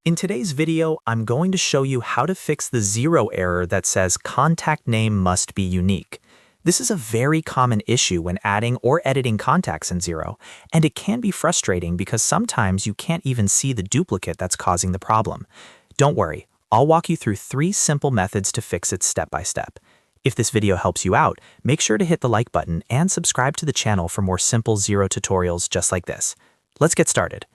In today's video, I'm going to show you how to fix the Xero error that says contact name must be unique. This is a very common issue when adding or editing contacts in Xero, and it can be frustrating because sometimes you can't even see the duplicate that's causing the problem. Don't worry, I'll walk you through 3 simple methods to fix it step by step. If this video helps you out, make sure to hit the like button and subscribe to the channel for more simple Xero tutorials just like this. Let's get started.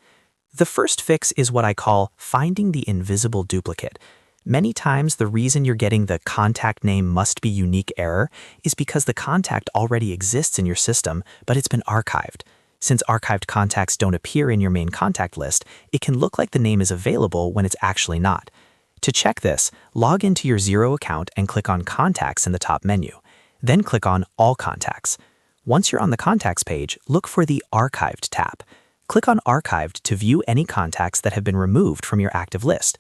The first fix is what I call finding the invisible duplicate. Many times the reason you're getting the contact name must be unique error is because the contact already exists in your system, but it's been archived. Since archived contacts don't appear in your main contact list, it can look like the name is available when it's actually not. To check this, log into your Xero account and click on Contacts in the top menu. Then click on All Contacts. Once you're on the Contacts page, look for the Archived tab. Click on Archived to view any contacts that have been removed from your active list.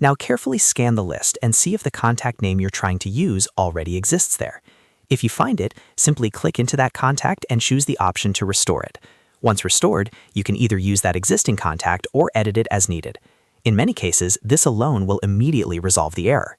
Now carefully scan the list and see if the contact name you're trying to use already exists there. If you find it, simply click into that contact and choose the option to restore it. Once restored, you can either use that existing contact or edit it as needed. In many cases, this alone will immediately resolve the error.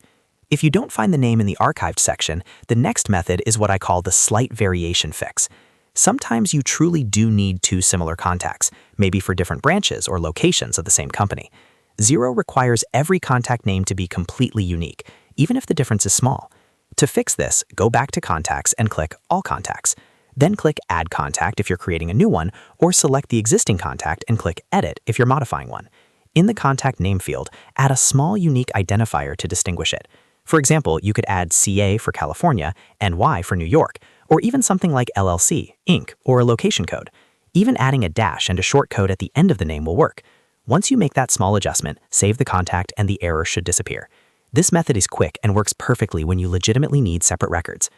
If you don't find the name in the archived section, the next method is what I call the slight variation fix. Sometimes you truly do need 2 similar contacts, maybe for different branches or locations of the same company. Xero requires every contact name to be completely unique, even if the difference is small. To fix this, go back to Contacts and click All Contacts. Then click Add Contact if you're creating a new one, or select the existing contact and click Edit if you're modifying one. In the contact name field, add a small unique identifier to distinguish it. For example, you could add CA for California, NY for New York, or even something like LLC, Inc., or a location code. Even adding a dash and a short code at the end of the name will work. Once you make that small adjustment, save the contact and the error should disappear. This method is quick and works perfectly when you legitimately need separate records.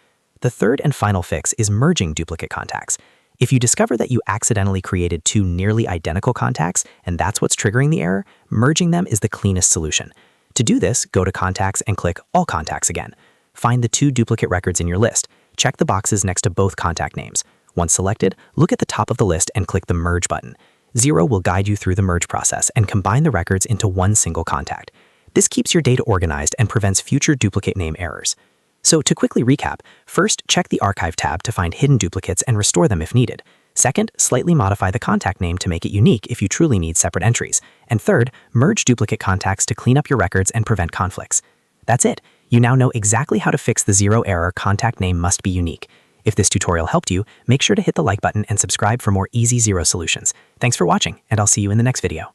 The third and final fix is merging duplicate contacts. If you discover that you accidentally created 2 nearly identical contacts and that's what's triggering the error, merging them is the cleanest solution. To do this, go to Contacts and click All Contacts again. Find the 2 duplicate records in your list. Check the boxes next to both contact names. Once selected, look at the top of the list and click the Merge button. Xero will guide you through the merge process and combine the records into one single contact. This keeps your data organized and prevents future duplicate name errors. So to quickly recap, first, check the Archive tab to find hidden duplicates and restore them if needed. Second, slightly modify the contact name to make it unique if you truly need separate entries. And third, merge duplicate contacts to clean up your records and prevent conflicts. That's it. You now know exactly how to fix the Xero error contact name must be unique. If this tutorial helped you, make sure to hit the like button and subscribe for more easy Xero solutions. Thanks for watching, and I'll see you in the next video.